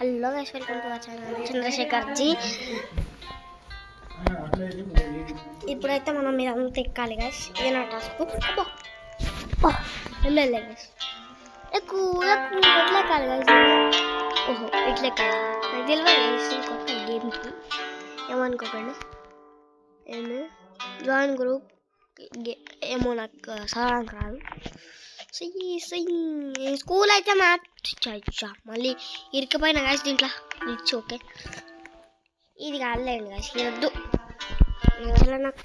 Hello guys, welcome to our channel Chandrashekar ji. ఇప్పుడైతే మనం మీద అంతా ఎక్కాలి గైస్. ఇదే నా టాస్క్. వెళ్ళలే గైస్, ఎక్కువ ఎట్లా ఎక్కాలి గైస్? ఓహో, ఇట్లా ఎక్కాలి. నాకు తెలియదు గైస్ కొత్త గేమ్కి, ఏమనుకోకండి. ఏమో జాయిన్ గ్రూప్ ఏమో నాకు సరానికి రాదు. స్కూల్ అయితే మళ్ళీ ఇరికిపోయిన కాసి దీంట్లో ఇచ్చి ఓకే. ఇది కాదులేండి కాసి, ఇది వద్దు. అసలు నాకు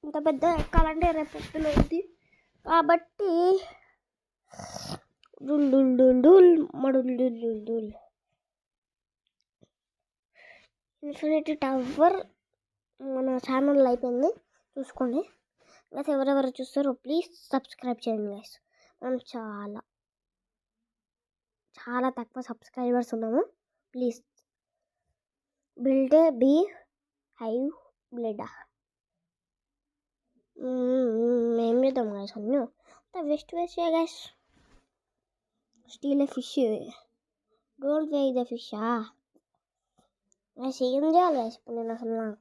ఇంత పెద్ద ఎక్కాలంటే రేపు ఉంది కాబట్టి ఇన్ఫినిటీ టవర్ మన ఛానల్ అయిపోయింది, చూసుకోండి. ప్లస్ ఎవరెవరు చూస్తారో ప్లీజ్ సబ్స్క్రైబ్ చేయండి గైస్. మనం చాలా తక్కువ సబ్స్క్రైబర్స్ ఉన్నాము. Please build bee hive blood ఏం చేద్దాం గైస్? అన్నీ waste guys. Steal a fish, don't way the fish. Guys ఏం చేయాలి గైస్ ఇప్పుడు నేను? అసలు నాకు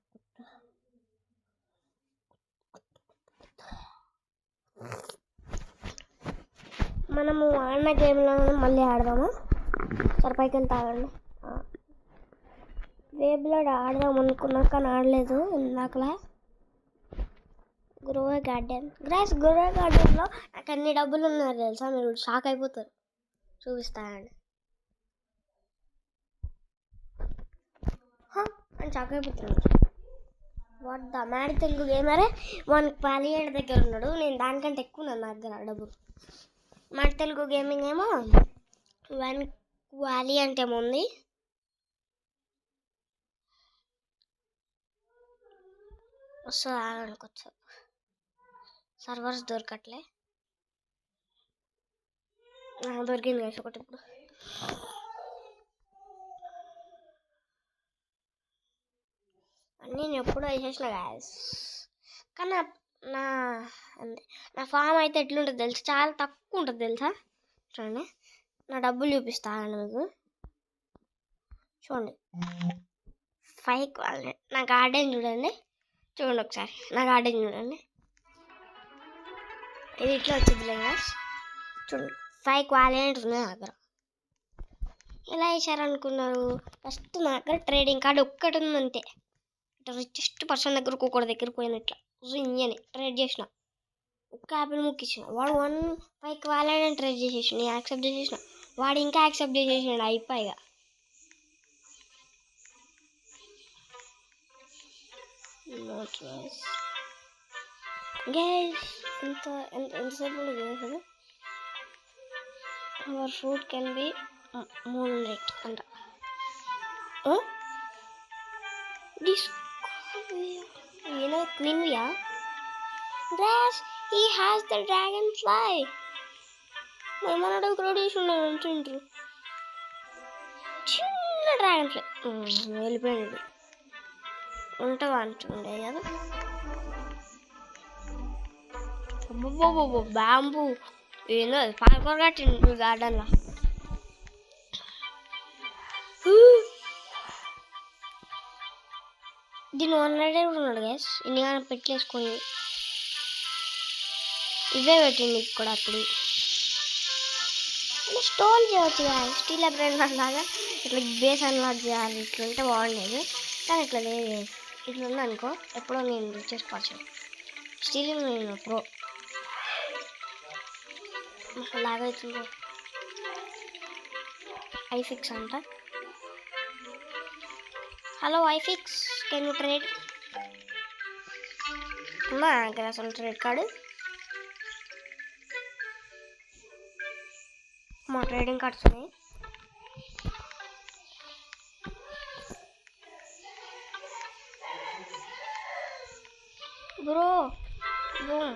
మనము ఆడిన గేమ్లో మళ్ళీ ఆడదామా? సరిపైకి వెళ్తే ఆడండి. వేబ్లడ్ ఆడదాం అనుకున్నా కానీ ఆడలేదు ఇందాకలా. గ్రోవే గార్డెన్ గార్డెన్లో నాకు అన్ని డబ్బులు ఉన్నారు తెలుసా, మీరు షాక్ అయిపోతారు. చూపిస్తానండి అని షాక్ అయిపోతున్నాను. వాట్ ద మ్యాడ్ తెలుగు గేమరే మనకి 17 దగ్గర ఉన్నాడు. నేను దానికంటే ఎక్కువ నా దగ్గర డబ్బులు. మ్యాడ్ తెలుగు గేమింగ్ ఏమో 1 వ్యాలీ అంటే ఏమో ఉంది. వస్తుంది ఆడనుకోవచ్చు. సర్వర్స్ దొరకట్లే. దొరికింది కదా ఒకటి. ఇప్పుడు నేను ఎప్పుడో వేసేసిన గ్యాస్, కానీ నా ఫామ్ అయితే ఎట్లుంటుంది తెలుసు, చాలా తక్కువ ఉంటుంది తెలుసా. చూడండి నా డబ్బులు చూపిస్తాను మీకు. చూడండి 5 క్వాలిటీ. నా గార్డెన్ చూడండి ఒకసారి. నా గార్డెన్ చూడండి, ఇది ఇట్లా వచ్చిందిలే గ్యాస్. చూడండి 5 క్వాలిటీ ఉంది నా దగ్గర. ఎలా వేసారనుకున్నారు? ఫస్ట్ నా దగ్గర ట్రేడింగ్ కార్డు ఒక్కటి ఉంది అంతే. రిచెస్ట్ పర్సన్ దగ్గరకు ఒకటి దగ్గర పోయిన ఇట్లా అని ట్రేడ్ చేసిన. ఒక్క యాపిల్ ముక్కిచ్చిన, వాడు 5 క్వాలిటీ ట్రేడ్ చేసేసిన. నేను యాక్సెప్ట్ చేసేసిన, వాడు ఇంకా యాక్సెప్ట్ చేసేసినాడు. అయిపోయిగా ఎంతసేపు చేసాడు. Our fruit can be moon rate అంట. Quinvia. Grass, he has the dragonfly. మనడు క్రొడేషన్ అంటుండ్రు. చిన్న డ్రాగన్ఫ్లై వెళ్ళిపోయాడు. ఉంటావా అంటుండే కదా. బ్యాంబూ ఏందో పార్కోర్ కట్టిండు గార్డెన్లో. దీని 100 ఉన్నాడు గ్యాస్. ఇన్ని కానీ పెట్టేసుకొని ఇవే పెట్టింది ఇక్కడ. అప్పుడు స్టోల్ చేయవచ్చు కదా, స్టీల్ బ్రెయిన్ లాగా ఇట్లా బేస్ అన్లాక్ చేయాలి. ఇట్లా ఉంటే బాగుండేది కానీ ఇట్లా లేదు. ఇట్లా ఉంది అనుకో, ఎప్పుడో నేను చేసుకోవచ్చు. స్టీల్ నేను ప్రో లాగవుతుందో. ఐఫిక్స్ అంట. హలో ఐఫిక్స్, కెన్ యూ ట్రేడ్? అమ్మా దగ్గర అసలు ట్రేడ్ కార్డు, మా ట్రేడింగ్ కార్డ్స్ ఉన్నాయి. Bro boom.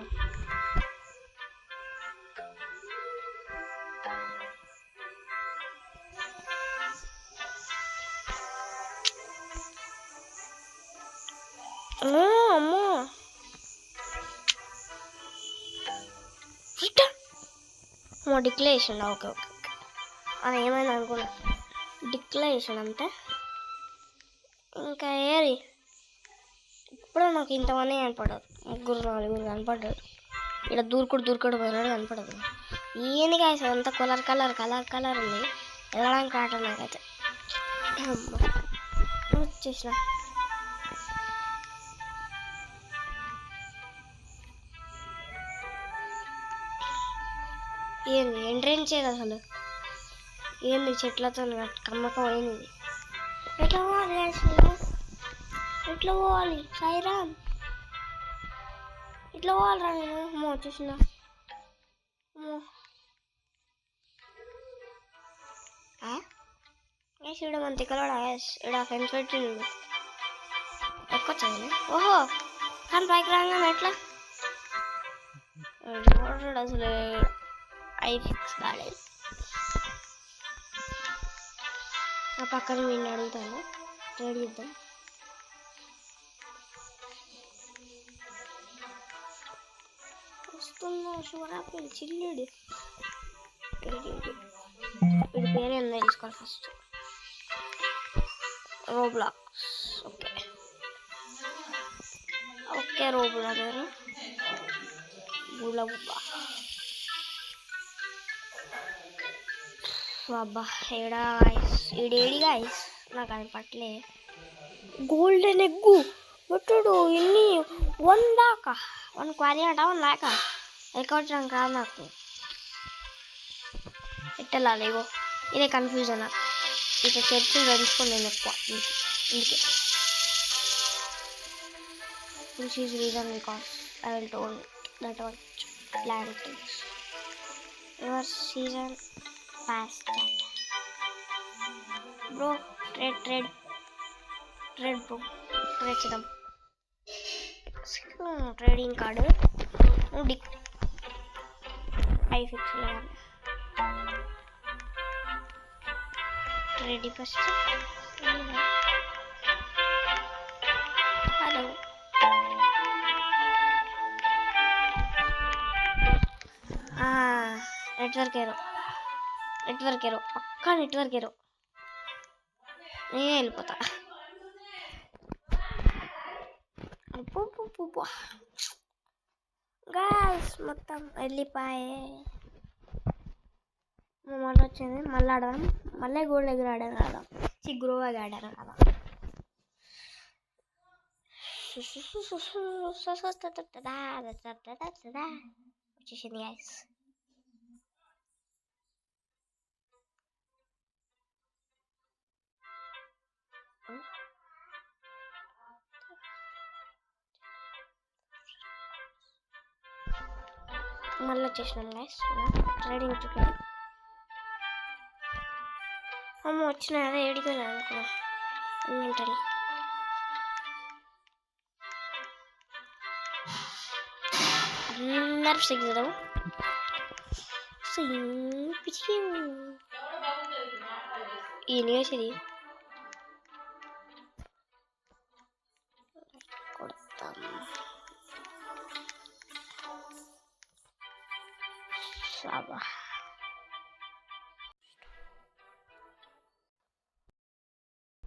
అమ్మో డిక్లేషన్. ఓకే ఓకే, అది ఏమైంది అనుకున్నా. డిక్లరేషన్ అంతే. ఇంకా ఏరి ఇప్పుడు నాకు ఇంతమంది కనపడదు, 3-4 కనపడ్డారు. ఇక్కడ దూరుకుడు పోయినాడు కనపడదు. ఏంది గాయస్ అంతా కలర్ ఉంది, వెళ్ళడానికి ఆట నాకైతే. వచ్చేసిన ఏంది ఎంట్రెన్స్ ఏది అసలు, ఏంది చెట్లతో కమ్మకం అయింది. ఎట్లా పోవాలి సాయిరామ్, ఇట్లా పోవాలరా నేను. వచ్చేసిన ఇక్కడ మన తిక్కలోడా ఇక్కడ ఫ్రెండ్స్ పెట్టిండు, ఎక్కొచ్చాను. ఓహో కానీ పైకి రాగానే ఎట్లా అసలు ఐ ఫిక్స్ కాలేదు. ఆ పక్కన వీడిని అడుగుతాను, ట్రేడ్ చేద్దాం. వస్తున్నా శివరాత్రి చిల్లుడు. వీడి పేరు ఏందో తెలుసుకోవాలి ఫస్ట్. రోబ్లాక్స్. ఓకే రోబ్లా పేరు అబ్బా. ఏడా ఈడేడి గాయస్ నాకు అది పట్టలే. గోల్డెన్ ఎగ్గు పెట్టాడు. ఎన్ని 1 దాకా 1 క్వారీ అంట 1 దాకా ఎక్కొచ్చడానికి రాదు నాకు. ఎట్టెళ్ళాలి ఇగో ఇదే కన్ఫ్యూజన్ నాకు. ఇట్లా చర్చలు తెలుసుకొని నేను ఎక్కువ ఇందుకే. This is reason because I will told that was plantains. Your season past that. Bro, trade bro. Trade chedam. Trading card. I fix lagan. Trade first. Hello. Network error పక్కా నెట్వర్క్ ఎరో. నేనే వెళ్ళిపోతా. Guys మొత్తం వెళ్ళిపోయే. మళ్ళీ వచ్చింది, మళ్ళీ ఆడదాం. మళ్ళీ గోల్డ్ దగ్గర ఆడదాం. గ్రోవాగా ఆడారు కదా. వచ్చేసింది గాయస్. మళ్ళీ వచ్చేసినాం గాయస్ ట్రేడింగ్ టికెట్. అమ్మ వచ్చిన అదే ఏడిపోయినా అనుకున్నా. ఇన్వెంటరీ అందరు సిగ్గుదాం. యూనివర్సిటీ కొడతాం. సాబా